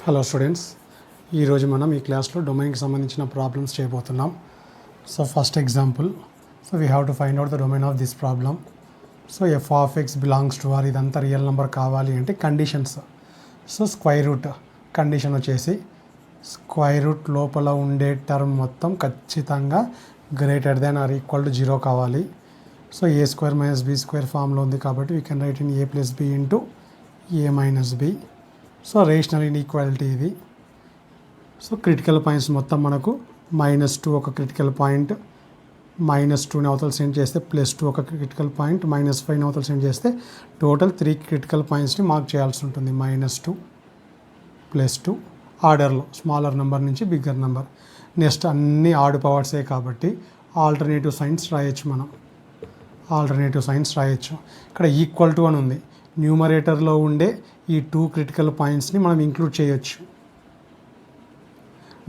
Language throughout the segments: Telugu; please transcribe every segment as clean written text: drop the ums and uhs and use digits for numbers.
హలో స్టూడెంట్స్, ఈరోజు మనం ఈ క్లాస్లో డొమైన్కి సంబంధించిన ప్రాబ్లమ్స్ చేయబోతున్నాం. So first example, so we have to find out the domain of this problem. So F of X belongs to R, ఇదంతా రియల్ నెంబర్ కావాలి అంటే conditions. So square root condition వచ్చేసి స్క్వైర్ రూట్ లోపల ఉండే టర్మ్ మొత్తం ఖచ్చితంగా greater than or equal to 0 కావాలి. So A square minus B square ఫామ్లో ఉంది కాబట్టి we can write in A plus B into A minus B. So rational inequality ఇది. సో క్రిటికల్ పాయింట్స్ మొత్తం మనకు -2 ఒక క్రిటికల్ పాయింట్, -2ని అవతల సెండ్ చేస్తే +2 ఒక క్రిటికల్ పాయింట్, -5ని అవతల సెండ్ చేస్తే టోటల్ 3 క్రిటికల్ పాయింట్స్ని మార్క్ చేయాల్సి ఉంటుంది. -2 +2 ఆర్డర్లో స్మాలర్ నెంబర్ నుంచి బిగ్గర్ నెంబర్. నెక్స్ట్ అన్ని ఆడ్ పవర్సే కాబట్టి ఆల్టర్నేటివ్ సైన్స్ రాయొచ్చు. మనం ఆల్టర్నేటివ్ సైన్స్ రాయొచ్చు. ఇక్కడ ఈక్వల్ టు అని ఉంది. న్యూమరేటర్లో ఉండే ఈ 2 క్రిటికల్ పాయింట్స్ని మనం ఇంక్లూడ్ చేయొచ్చు.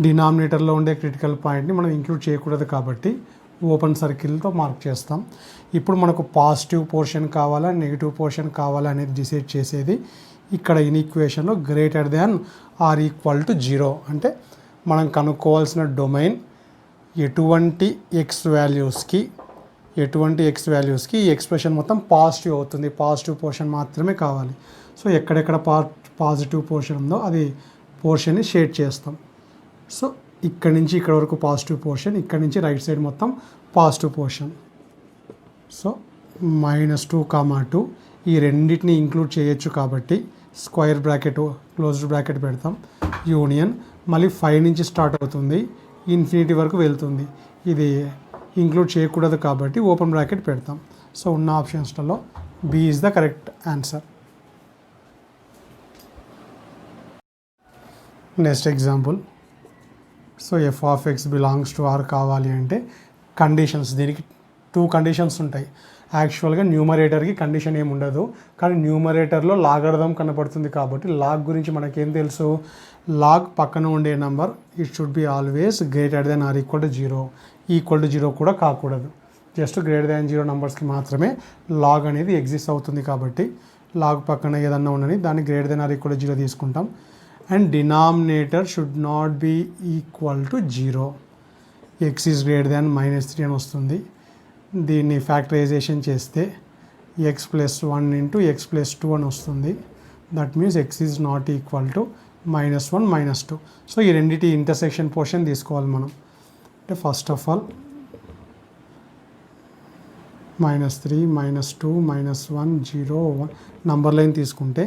డినామినేటర్లో ఉండే క్రిటికల్ పాయింట్ని మనం ఇంక్లూడ్ చేయకూడదు కాబట్టి ఓపెన్ సర్కిల్తో మార్క్ చేస్తాం. ఇప్పుడు మనకు పాజిటివ్ పోర్షన్ కావాలా నెగిటివ్ పోర్షన్ కావాలా అనేది డిసైడ్ చేసేది ఇక్కడ ఇన్ఈక్వేషన్లో greater than or equal to 0 అంటే మనం కనుక్కోవాల్సిన డొమైన్ ఎటువంటి ఎక్స్ వాల్యూస్కి ఈ ఎక్స్ప్రెషన్ మొత్తం పాజిటివ్ అవుతుంది. పాజిటివ్ పోర్షన్ మాత్రమే కావాలి. సో ఎక్కడెక్కడ పాజిటివ్ పోర్షన్ ఉందో అది పోర్షన్ని షేడ్ చేస్తాం. సో ఇక్కడి నుంచి ఇక్కడ వరకు పాజిటివ్ పోర్షన్, ఇక్కడి నుంచి రైట్ సైడ్ మొత్తం పాజిటివ్ పోర్షన్. సో -2, ఈ రెండింటిని ఇంక్లూడ్ చేయొచ్చు కాబట్టి స్క్వేర్ బ్రాకెట్ క్లోజ్డ్ బ్రాకెట్ పెడతాం. యూనియన్ మళ్ళీ 5 నుంచి స్టార్ట్ అవుతుంది, ఇన్ఫినిటీ వరకు వెళ్తుంది. ఇది ఇంక్లూడ్ చేయకూడదు కాబట్టి ఓపెన్ బ్రాకెట్ పెడతాం. సో ఉన్న ఆప్షన్స్లలో B is the correct answer. Next example, so F of X belongs to R కావాలి అంటే కండిషన్స్, దీనికి 2 కండిషన్స్ ఉంటాయి. యాక్చువల్గా న్యూమరేటర్కి కండిషన్ ఏమి ఉండదు, కానీ న్యూమరేటర్లో లాగర్థం కనపడుతుంది కాబట్టి లాగ్ గురించి మనకేం తెలుసు, లాగ్ పక్కన ఉండే number it should be always greater than or equal to 0. Equal to 0 కూడా కాకూడదు, జస్ట్ గ్రేటర్ దాన్ 0 నెంబర్స్కి మాత్రమే లాగ్ అనేది ఎగ్జిస్ట్ అవుతుంది. కాబట్టి లాగ్ పక్కన ఏదన్నా ఉండని దాన్ని greater than or equal to 0 తీసుకుంటాం. And denominator should not be equal to 0. X is greater దాన్ -3 అని వస్తుంది. దీన్ని ఫ్యాక్టరైజేషన్ చేస్తే X plus 1 into X plus 2 అని వస్తుంది. That means X is not equal to -1 -2. So ఈ రెండింటి ఇంటర్సెక్షన్ పోర్షన్ తీసుకోవాలి మనం. అంటే first of all -3 -2 -1 0 1 number line తీసుకుంటే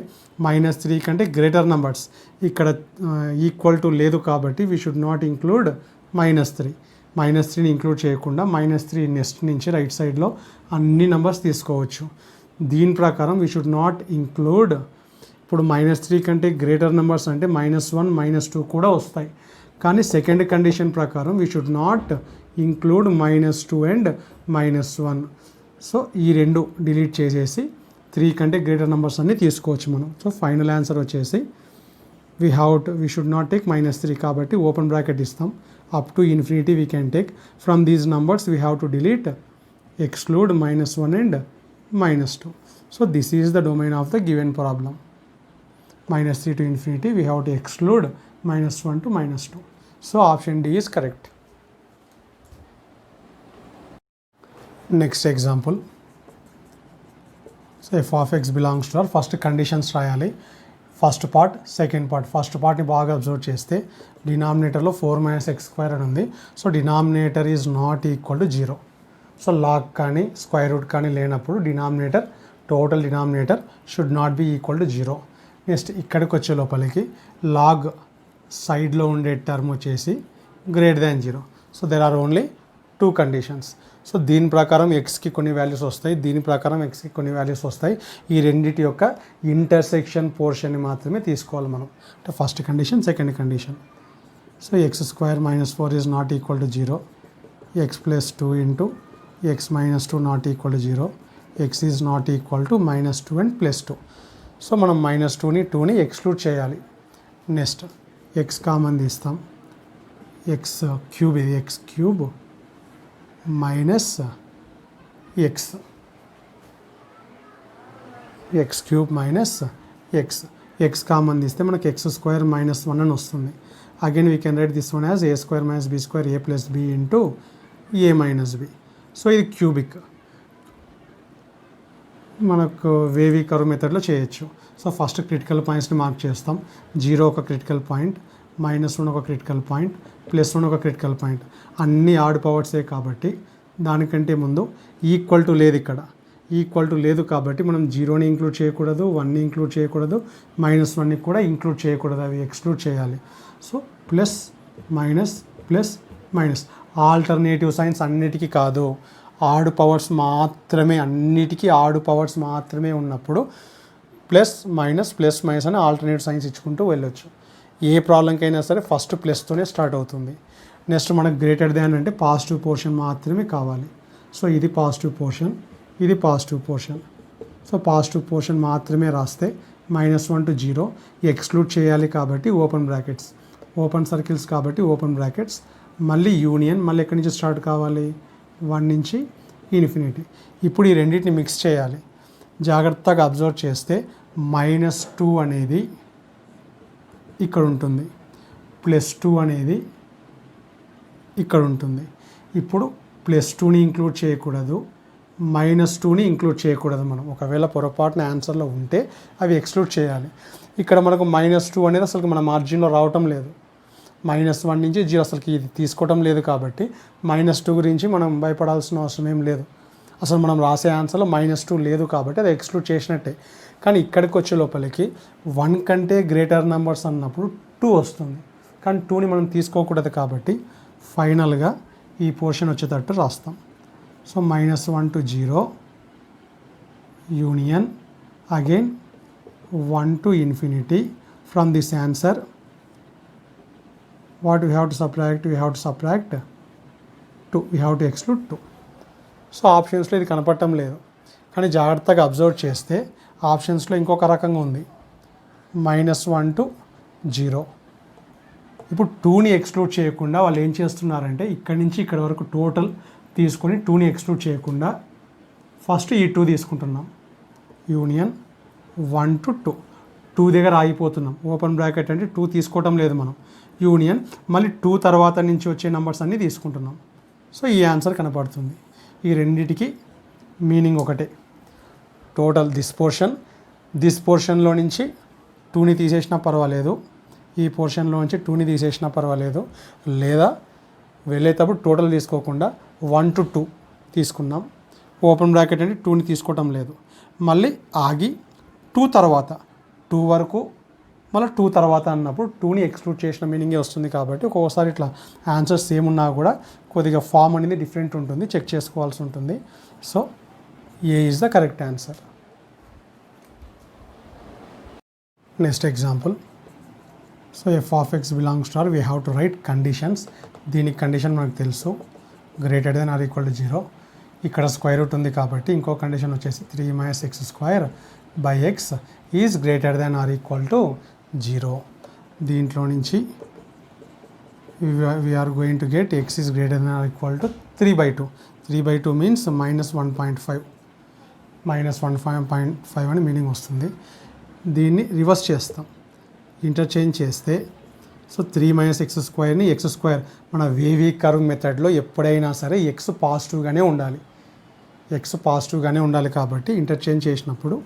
-3 కంటే గ్రేటర్ నెంబర్స్ ఇక్కడ ఈక్వల్ టు లేదు కాబట్టి వీ షుడ్ నాట్ ఇంక్లూడ్ -3. -3ని ఇంక్లూడ్ చేయకుండా -3 నెక్స్ట్ నుంచి రైట్ సైడ్లో అన్ని నెంబర్స్ తీసుకోవచ్చు. దీని ప్రకారం వీ షుడ్ నాట్ ఇంక్లూడ్, ఇప్పుడు -3 కంటే గ్రేటర్ నెంబర్స్ అంటే -1 -2 కూడా వస్తాయి. కానీ సెకండ్ కండిషన్ ప్రకారం we should not include -2 and -1. So ఈ రెండు డిలీట్ చేసేసి 3 కంటే గ్రేటర్ నెంబర్స్ అన్నీ తీసుకోవచ్చు మనం. సో ఫైనల్ ఆన్సర్ వచ్చేసి వీ షుడ్ నాట్ టేక్ -3 కాబట్టి ఓపెన్ బ్రాకెట్ ఇస్తాం. Up to infinity we can take. From these numbers we have to delete, exclude -1 and -2. So this is the domain of the given problem. -3 to infinity we have to exclude -1 to -2. So option D is correct. Next example, so f of x belongs to R. First conditions రాయాలి. First part second part. First పార్ట్ని బాగా అబ్జర్వ్ చేస్తే డినామినేటర్లో 4 - x² అని ఉంది. So denominator is not equal to 0. So log కానీ స్క్వేర్ రూట్ కానీ లేనప్పుడు total denominator should not be equal to 0. Next ఇక్కడికి వచ్చే లోపలికి లాగ్ సైడ్లో ఉండే టర్మ్ వచ్చేసి greater than 0. So there are only 2 conditions. సో దీని ప్రకారం ఎక్స్కి కొన్ని వాల్యూస్ వస్తాయి, దీని ప్రకారం ఎక్స్కి కొన్ని వాల్యూస్ వస్తాయి. ఈ రెండింటి యొక్క ఇంటర్సెక్షన్ పోర్షన్ని మాత్రమే తీసుకోవాలి మనం. అంటే first condition second condition. So x² - 4 is not equal to 0. x plus 2 into x -2 not equal to 0. x is not equal to -2 and +2. So మనం -2ని ఎక్స్క్లూడ్ చేయాలి. నెక్స్ట్ ఎక్స్ కామన్ తీస్తాం. x³ ఇది x³ minus x3 minus x. X common తీస్తే మనకి ఎక్స్ స్క్వేర్ మైనస్ 1 అని వస్తుంది. Again we can write this one as A square minus B square A plus B into A minus B. So ఇది క్యూబిక్, మనకు వేవీ కర్వ్ మెథడ్లో చేయొచ్చు. సో ఫస్ట్ క్రిటికల్ పాయింట్స్ని మార్క్ చేస్తాం. 0 ఒక క్రిటికల్ పాయింట్, -1 ఒక క్రిటికల్ పాయింట్, +1 ఒక క్రిటికల్ పాయింట్. అన్నీ ఆడ్ పవర్సే కాబట్టి దానికంటే ముందు ఈక్వల్ టు లేదు, ఇక్కడ ఈక్వల్ టు లేదు కాబట్టి మనం 0ని ఇంక్లూడ్ చేయకూడదు, 1ని ఇంక్లూడ్ చేయకూడదు, -1ని కూడా ఇంక్లూడ్ చేయకూడదు, అవి ఎక్స్క్లూడ్ చేయాలి. So plus minus alternative science అన్నిటికీ కాదు, ఆడ్ పవర్స్ మాత్రమే, అన్నిటికీ ఆడ్ పవర్స్ మాత్రమే ఉన్నప్పుడు ప్లస్ మైనస్ అని ఆల్టర్నేటివ్ సైన్స్ ఇచ్చుకుంటూ వెళ్ళొచ్చు. ఏ ప్రాబ్లంకైనా సరే ఫస్ట్ ప్లస్తోనే స్టార్ట్ అవుతుంది. నెక్స్ట్ మనకు గ్రేటర్ దాన్ అంటే పాజిటివ్ పోర్షన్ మాత్రమే కావాలి. సో ఇది పాజిటివ్ పోర్షన్, ఇది positive portion. So positive portion మాత్రమే రాస్తే -1 to 0 ఎక్స్క్లూడ్ చేయాలి కాబట్టి ఓపెన్ బ్రాకెట్స్, ఓపెన్ సర్కిల్స్ కాబట్టి ఓపెన్ బ్రాకెట్స్, మళ్ళీ యూనియన్, మళ్ళీ ఎక్కడి నుంచి స్టార్ట్ కావాలి 1 నుంచి ఇన్ఫినిటీ. ఇప్పుడు ఈ రెండింటిని మిక్స్ చేయాలి. జాగ్రత్తగా అబ్జర్వ్ చేస్తే -2 అనేది ఇక్కడ ఉంటుంది, +2 అనేది ఇక్కడ ఉంటుంది. ఇప్పుడు +2ని ఇంక్లూడ్ చేయకూడదు, -2ని ఇంక్లూడ్ చేయకూడదు. మనం ఒకవేళ పొరపాటున ఆన్సర్లో ఉంటే అవి ఎక్స్క్లూడ్ చేయాలి. ఇక్కడ మనకు -2 అనేది అసలు మన మార్జిన్లో రావటం లేదు, -1 నుంచి 0 అసలుకి ఇది తీసుకోవటం లేదు కాబట్టి -2 గురించి మనం భయపడాల్సిన అవసరం ఏం లేదు. అసలు మనం రాసే ఆన్సర్లో -2 లేదు కాబట్టి అది ఎక్స్క్లూడ్ చేసినట్టే. కానీ ఇక్కడికి వచ్చే లోపలికి 1 కంటే గ్రేటర్ నెంబర్స్ అన్నప్పుడు 2 వస్తుంది, కానీ 2ని మనం తీసుకోకూడదు కాబట్టి ఫైనల్గా ఈ పోర్షన్ వచ్చేటట్టు రాస్తాం. So -1 to 0 union again 1 to infinity. From this answer what we have to subtract? We have to subtract 2, we have to exclude 2. So ఆప్షన్స్లో ఇది కనపడటం లేదు, కానీ జాగ్రత్తగా అబ్జర్వ్ చేస్తే ఆప్షన్స్లో ఇంకొక రకంగా ఉంది, -1 to 0. ఇప్పుడు 2ని ఎక్స్క్లూడ్ చేయకుండా వాళ్ళు ఏం చేస్తున్నారంటే ఇక్కడి నుంచి ఇక్కడ వరకు టోటల్ తీసుకొని 2ని ఎక్స్క్లూడ్ చేయకుండా ఫస్ట్ ఈ 2 తీసుకుంటున్నాం, యూనియన్ 1 to 2. 2 దగ్గర ఆగిపోతున్నాం, ఓపెన్ బ్రాకెట్ అంటే 2 తీసుకోవటం లేదు మనం, యూనియన్ మళ్ళీ 2 తర్వాత నుంచి వచ్చే నెంబర్స్ అన్నీ తీసుకుంటున్నాం. సో ఈ ఆన్సర్ కనపడుతుంది. ఈ రెండిటికి మీనింగ్ ఒకటే, టోటల్ దిస్ పోర్షన్లో నుంచి 2ని తీసేసినా పర్వాలేదు, ఈ పోర్షన్లో నుంచి 2ని తీసేసినా పర్వాలేదు, లేదా వెళ్ళేటప్పుడు టోటల్ తీసుకోకుండా 1 to 2 తీసుకున్నాం, ఓపెన్ బ్రాకెట్ అంటే 2ని తీసుకోవటం లేదు, మళ్ళీ ఆగి 2 తర్వాత 2 వరకు మళ్ళీ 2 తర్వాత అన్నప్పుడు 2ని ఎక్స్క్లూడ్ చేసిన మీనింగే వస్తుంది. కాబట్టి ఒక్కొక్కసారి ఇట్లా ఆన్సర్స్ సేమ్ ఉన్నా కూడా కొద్దిగా ఫామ్ అనేది డిఫరెంట్ ఉంటుంది, చెక్ చేసుకోవాల్సి ఉంటుంది. So A is the correct answer. Next example. So F of X belongs to R, we have to write conditions. దీనికి కండిషన్ మనకు తెలుసు, greater than or equal to 0. ఇక్కడ స్క్వేర్ రూట్ ఉంది కాబట్టి ఇంకో కండిషన్ వచ్చేసి 3 - x² x is greater than or equal to 0. దీంట్లో నుంచి we are going to get x is greater than or equal to 3/2. 3/2 means -1.5, -1.5 అని మీనింగ్ వస్తుంది. దీన్ని రివర్స్ చేస్తాం, ఇంటర్చేంజ్ చేస్తే సో 3 - x²ని x² మన వేవీ కర్వ్ మెథడ్లో ఎప్పుడైనా సరే x పాజిటివ్గానే ఉండాలి కాబట్టి ఇంటర్చేంజ్ చేసినప్పుడు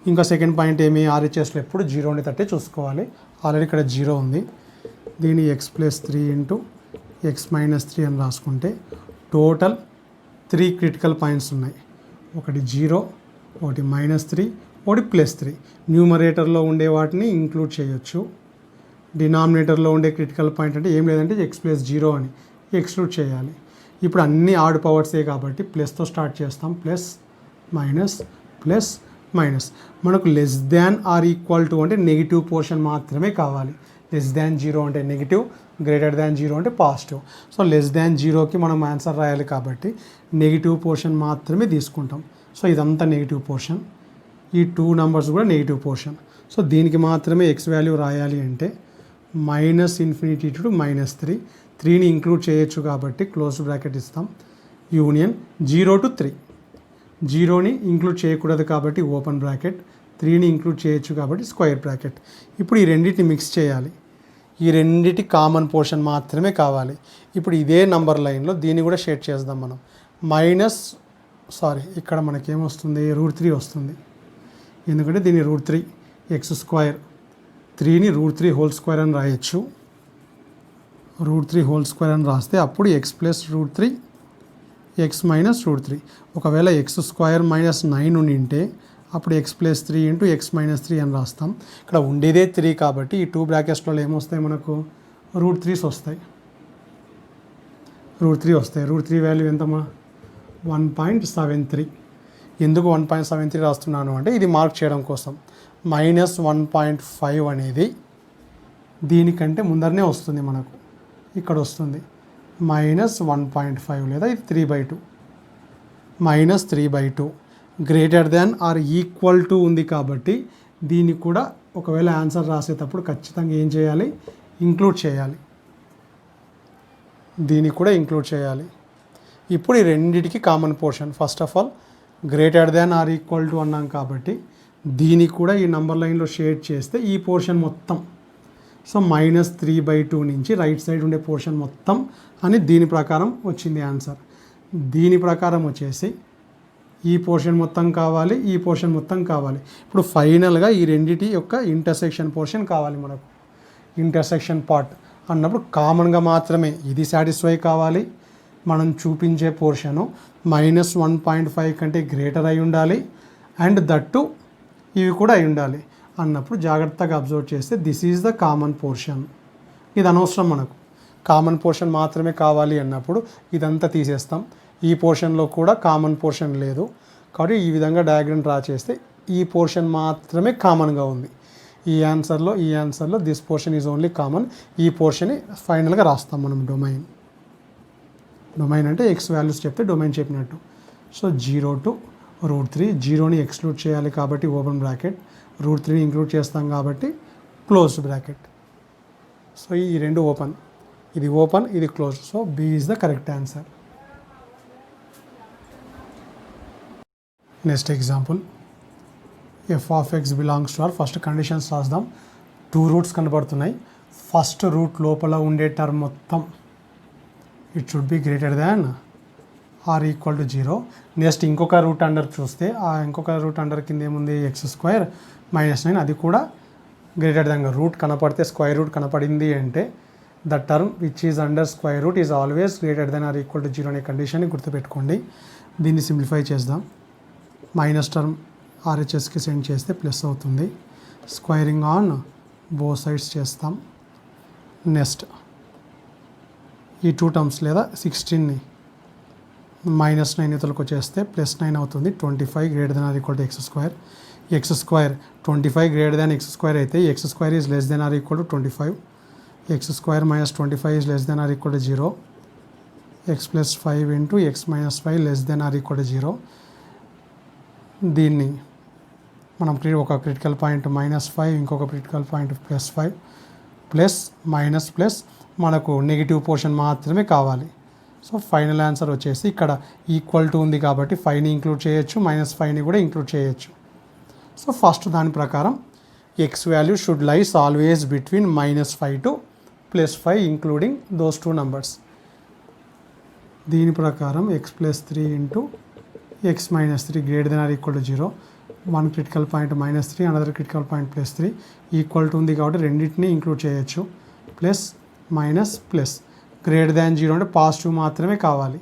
ఇంకా సెకండ్ పాయింట్ ఏమి, RHSలో ఎప్పుడు 0ని తట్టే చూసుకోవాలి. ఆల్రెడీ ఇక్కడ 0 ఉంది, దీన్ని x+3 ఇంటూ x - 3 అని రాసుకుంటే టోటల్ 3 క్రిటికల్ పాయింట్స్ ఉన్నాయి. ఒకటి 0, ఒకటి -3, ఒకటి +3. న్యూమరేటర్లో ఉండే వాటిని ఇంక్లూడ్ చేయొచ్చు, డినామినేటర్లో ఉండే క్రిటికల్ పాయింట్ అంటే ఏం లేదంటే x+0 అని ఎక్స్క్లూడ్ చేయాలి. ఇప్పుడు అన్ని ఆడ్ పవర్సే కాబట్టి ప్లస్తో స్టార్ట్ చేస్తాం, ప్లస్ మైనస్. మనకు less than or equal to అంటే నెగిటివ్ పోర్షన్ మాత్రమే కావాలి. లెస్ దాన్ 0 అంటే నెగిటివ్, గ్రేటర్ దాన్ 0 అంటే పాజిటివ్. సో లెస్ దాన్ 0కి మనం ఆన్సర్ రాయాలి కాబట్టి నెగిటివ్ పోర్షన్ మాత్రమే తీసుకుంటాం. సో ఇదంతా నెగిటివ్ పోర్షన్, ఈ 2 నెంబర్స్ కూడా నెగిటివ్ పోర్షన్. సో దీనికి మాత్రమే x వాల్యూ రాయాలి అంటే -∞ to -3. 3ని ఇంక్లూడ్ చేయొచ్చు కాబట్టి క్లోజ్ బ్రాకెట్ ఇస్తాం, యూనియన్ 0 to 3. 0ని ఇంక్లూడ్ చేయకూడదు కాబట్టి ఓపెన్ బ్రాకెట్, 3ని ఇంక్లూడ్ చేయొచ్చు కాబట్టి స్క్వేర్ బ్రాకెట్. ఇప్పుడు ఈ రెండింటిని మిక్స్ చేయాలి. ఈ రెండింటి కామన్ పోర్షన్ మాత్రమే కావాలి. ఇప్పుడు ఇదే నంబర్ లైన్లో దీన్ని కూడా షేడ్ చేద్దాం మనం. ఇక్కడ మనకేమొస్తుంది, √3 వస్తుంది. ఎందుకంటే దీన్ని √3 x², 3ని √3 హోల్ స్క్వేర్ అని రాయొచ్చు. √3 హోల్ స్క్వేర్ అని రాస్తే అప్పుడు x + √3 x - √3. ఒకవేళ x² - 9 ఉంటే అప్పుడు x + 3 × x - 3 అని రాస్తాం. ఇక్కడ ఉండేదే 3 కాబట్టి ఈ 2 బ్రాకెట్స్లో ఏమొస్తాయి, మనకు √3s వస్తాయి. √3 వాల్యూ ఎంతమ్మా, 1.73. ఎందుకు 1.73 రాస్తున్నాను అంటే ఇది మార్క్ చేయడం కోసం. -1.5 అనేది దీనికంటే ముందరనే వస్తుంది, మనకు ఇక్కడ వస్తుంది -1.5 లేదా ఇది 3/2. -3/2 > ఉంది కాబట్టి దీన్ని కూడా ఒకవేళ ఆన్సర్ రాసేటప్పుడు ఖచ్చితంగా ఏం చేయాలి, ఇంక్లూడ్ చేయాలి. దీన్ని కూడా ఇంక్లూడ్ చేయాలి. ఇప్పుడు ఈ రెండింటికి common portion first of all > అన్నాం కాబట్టి దీన్ని కూడా ఈ నంబర్ లైన్లో షేడ్ చేస్తే ఈ పోర్షన్ మొత్తం, సో -3/2 నుంచి రైట్ సైడ్ ఉండే పోర్షన్ మొత్తం అని దీని ప్రకారం వచ్చింది ఆన్సర్. దీని ప్రకారం వచ్చేసి ఈ పోర్షన్ మొత్తం కావాలి, ఈ పోర్షన్ మొత్తం కావాలి. ఇప్పుడు ఫైనల్గా ఈ రెండిటి యొక్క ఇంటర్సెక్షన్ పోర్షన్ కావాలి మనకు. ఇంటర్సెక్షన్ పార్ట్ అన్నప్పుడు కామన్గా మాత్రమే ఇది సాటిస్ఫై కావాలి. మనం చూపించే పోర్షను -1.5 కంటే గ్రేటర్ అయి ఉండాలి, అండ్ దట్టు ఇవి కూడా అయి ఉండాలి అన్నప్పుడు జాగ్రత్తగా అబ్జర్వ్ చేస్తే this is the common portion. ఇది అనవసరం, మనకు కామన్ పోర్షన్ మాత్రమే కావాలి అన్నప్పుడు ఇదంతా తీసేస్తాం. ఈ పోర్షన్లో కూడా కామన్ పోర్షన్ లేదు కాబట్టి ఈ విధంగా డయాగ్రామ్ డ్రా చేస్తే ఈ పోర్షన్ మాత్రమే కామన్గా ఉంది. ఈ ఆన్సర్లో this portion is only common. ఈ పోర్షన్ ఫైనల్గా రాస్తాం మనం. డొమైన్ అంటే x వాల్యూస్ చెప్తే డొమైన్ చెప్పినట్టు. సో 0 to √3, 0ని ఎక్స్క్లూడ్ చేయాలి కాబట్టి ఓపెన్ బ్రాకెట్, √3ని ఇంక్లూడ్ చేస్తాం కాబట్టి క్లోజ్డ్ బ్రాకెట్. సో ఈ రెండు ఓపెన్, ఇది ఓపెన్, ఇది closed. So B is the correct answer. Next example, f(x) belongs to R. First conditions రాద్దాం. 2 రూట్స్ కనబడుతున్నాయి. ఫస్ట్ రూట్ లోపల ఉండే టర్మ్ మొత్తం it should be greater than or equal to 0. Next ఇంకొక రూట్ అండర్ చూస్తే ఆ ఇంకొక రూట్ అండర్ కింద ఏముంది, x² - 9. అది కూడా గ్రేటర్ దాన్. రూట్ కనపడితే స్క్వేర్ రూట్ కనపడింది అంటే the term which is under square root is always greater than or equal to 0 అనే కండిషన్ని గుర్తుపెట్టుకోండి. దీన్ని సింప్లిఫై చేద్దాం. మైనస్ టర్మ్ RHSకి సెండ్ చేస్తే ప్లస్ అవుతుంది. స్క్వైరింగ్ ఆన్ బోత్ సైడ్స్ చేస్తాం. నెక్స్ట్ ఈ 2 టర్మ్స్ లేదా 16ని -9 ఇతలకు వచ్చేస్తే +9 అవుతుంది. 25 greater than or equal to x². 25 greater than x² అయితే x² is less than or equal to 25. x² - 25 is less than or equal to 0. x + 5 × x - 5 less than or equal to 0. దీన్ని మనం ఒక క్రిటికల్ పాయింట్ -5, ఇంకొక critical point +5, plus minus plus మనకు నెగిటివ్ పోర్షన్ మాత్రమే కావాలి. సో ఫైనల్ ఆన్సర్ వచ్చేసి ఇక్కడ ఈక్వల్ టు ఉంది కాబట్టి 5ని ఇంక్లూడ్ చేయొచ్చు, -5ని కూడా ఇంక్లూడ్ చేయొచ్చు. సో ఫస్ట్ దాని ప్రకారం x value should lies always between -5 to +5 including those 2 numbers. దీని ప్రకారం x + 3 × x - 3 greater than or equal to 0. One critical point -3, another critical point +3. Equal to ఉంది కాబట్టి రెండింటిని ఇంక్లూడ్ చేయొచ్చు. Plus minus plus. Greater than 0 అంటే పాజిటివ్ మాత్రమే కావాలి,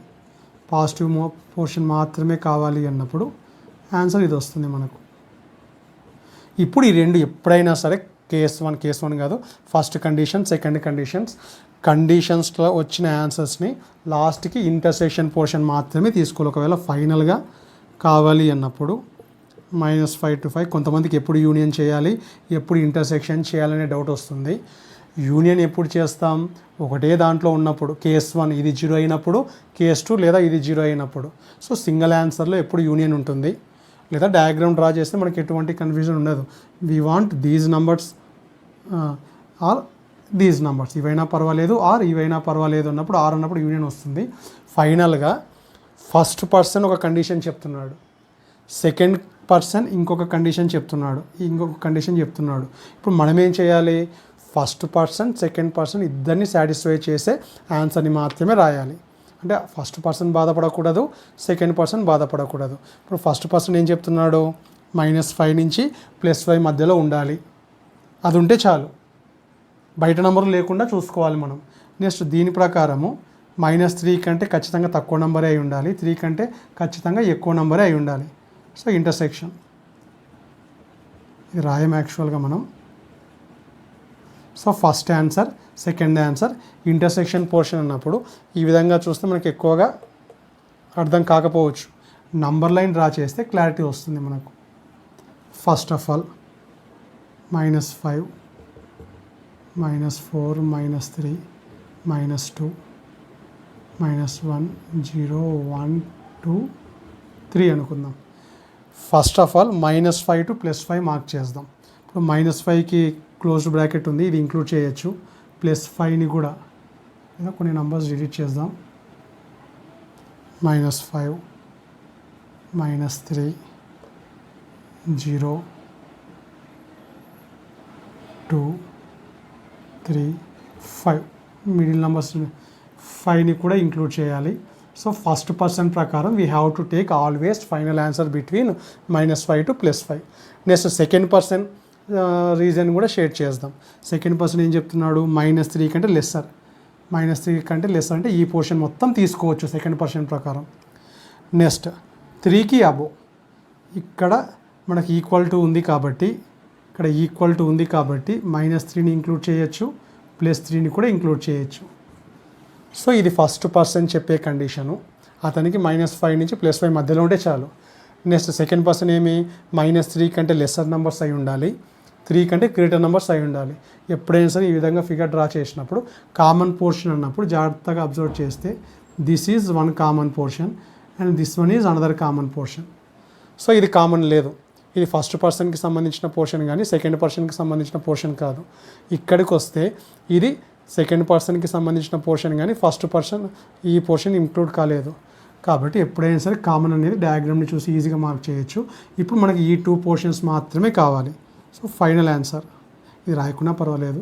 పాజిటివ్ పోర్షన్ మాత్రమే కావాలి అన్నప్పుడు ఆన్సర్ ఇది వస్తుంది మనకు. ఇప్పుడు ఈ రెండు ఎప్పుడైనా సరే కేస్ వన్ కాదు, ఫస్ట్ కండిషన్, సెకండ్ కండిషన్స్లో వచ్చిన ఆన్సర్స్ని లాస్ట్కి ఇంటర్సెక్షన్ పోర్షన్ మాత్రమే తీసుకోవాలి. ఒకవేళ ఫైనల్గా కావాలి అన్నప్పుడు -5 to 5. కొంతమందికి ఎప్పుడు యూనియన్ చేయాలి, ఎప్పుడు ఇంటర్సెక్షన్ చేయాలనే డౌట్ వస్తుంది. యూనియన్ ఎప్పుడు చేస్తాం, ఒకటే దాంట్లో ఉన్నప్పుడు. కేస్ 1 ఇది 0 అయినప్పుడు, కేస్ 2 లేదా ఇది 0 అయినప్పుడు. సో సింగిల్ ఆన్సర్లో ఎప్పుడు యూనియన్ ఉంటుంది. లేదా డయాగ్రామ్ డ్రా చేస్తే మనకి ఎటువంటి కన్ఫ్యూజన్ ఉండదు. We want these numbers or these numbers, ఇవైనా పర్వాలేదు ఆర్ ఇవైనా పర్వాలేదు అన్నప్పుడు ఆర్ అన్నప్పుడు యూనియన్ వస్తుంది. ఫైనల్గా ఫస్ట్ పర్సన్ ఒక కండిషన్ చెప్తున్నాడు, సెకండ్ పర్సన్ ఇంకొక కండిషన్ చెప్తున్నాడు, ఇప్పుడు మనం ఏం చేయాలి, ఫస్ట్ పర్సన్ సెకండ్ పర్సన్ ఇద్దరిని సాటిస్ఫై చేసే ఆన్సర్ని మాత్రమే రాయాలి. అంటే ఫస్ట్ పర్సన్ బాధపడకూడదు, సెకండ్ పర్సన్ బాధపడకూడదు. ఇప్పుడు ఫస్ట్ పర్సన్ ఏం చెప్తున్నాడు, -5 నుంచి +5 మధ్యలో ఉండాలి, అది ఉంటే చాలు, బయట నెంబర్ లేకుండా చూసుకోవాలి మనం. నెక్స్ట్ దీని ప్రకారము -3 కంటే ఖచ్చితంగా తక్కువ నెంబరే అయి ఉండాలి, 3 కంటే ఖచ్చితంగా ఎక్కువ నెంబరే అయి ఉండాలి. సో ఇంటర్సెక్షన్ ఇది రాయం యాక్చువల్గా మనం. So first answer, second answer, intersection portion అన్నప్పుడు ఈ విధంగా చూస్తే మనకి ఎక్కువగా అర్థం కాకపోవచ్చు. నంబర్ లైన్ డ్రా చేస్తే క్లారిటీ వస్తుంది మనకు. ఫస్ట్ ఆఫ్ ఆల్ -5, -4, -3, -2, -1, 0, 1, 2, 3 అనుకుందాం. First of all -5 to +5 mark చేద్దాం. ఇప్పుడు -5కి క్లోజ్డ్ బ్రాకెట్ ఉంది, ఇది ఇంక్లూడ్ చేయొచ్చు. +5ని కూడా కొన్ని నంబర్స్ డిలీట్ చేద్దాం. -5, -3, 0, 2, 3, 5 మిడిల్ నెంబర్స్ 5ని కూడా ఇంక్లూడ్ చేయాలి. సో ఫస్ట్ పర్సన్ ప్రకారం we have to take always final answer between -5 to +5. Next second person reason కూడా షేర్ చేద్దాం. సెకండ్ పర్సన్ ఏం చెప్తున్నాడు, -3 కంటే లెస్సర్, -3 కంటే లెస్సర్ అంటే ఈ పోర్షన్ మొత్తం తీసుకోవచ్చు సెకండ్ పర్సన్ ప్రకారం. నెక్స్ట్ 3కి అబో, ఇక్కడ మనకి ఈక్వల్ టు ఉంది కాబట్టి -3ని ఇంక్లూడ్ చేయొచ్చు, +3ని కూడా ఇంక్లూడ్ చేయొచ్చు. సో ఇది ఫస్ట్ పర్సన్ చెప్పే కండిషను, అతనికి -5 నుంచి +5 మధ్యలో ఉంటే చాలు. నెక్స్ట్ సెకండ్ పర్సన్ ఏమి, -3 కంటే లెస్సర్ నెంబర్స్ అయి ఉండాలి, 3 కంటే గ్రేటర్ నెంబర్స్ అయి ఉండాలి. ఎప్పుడైనా సరే ఈ విధంగా ఫిగర్ డ్రా చేసినప్పుడు కామన్ పోర్షన్ అన్నప్పుడు జాగ్రత్తగా అబ్జర్వ్ చేస్తే this is one common portion and this one is another common portion. So ఇది కామన్ లేదు, ఇది ఫస్ట్ పర్సన్కి సంబంధించిన పోర్షన్ కానీ సెకండ్ పర్సన్కి సంబంధించిన పోర్షన్ కాదు. ఇక్కడికి వస్తే ఇది సెకండ్ పర్సన్కి సంబంధించిన పోర్షన్ కానీ ఫస్ట్ పర్సన్ ఈ పోర్షన్ ఇంక్లూడ్ కాలేదు. కాబట్టి ఎప్పుడైనా సరే కామన్ అనేది డయాగ్రామ్ని చూసి ఈజీగా మార్క్ చేయొచ్చు. ఇప్పుడు మనకి ఈ 2 పోర్షన్స్ మాత్రమే కావాలి. సో ఫైనల్ ఆన్సర్ ఇది రాయకున్నా పర్వాలేదు,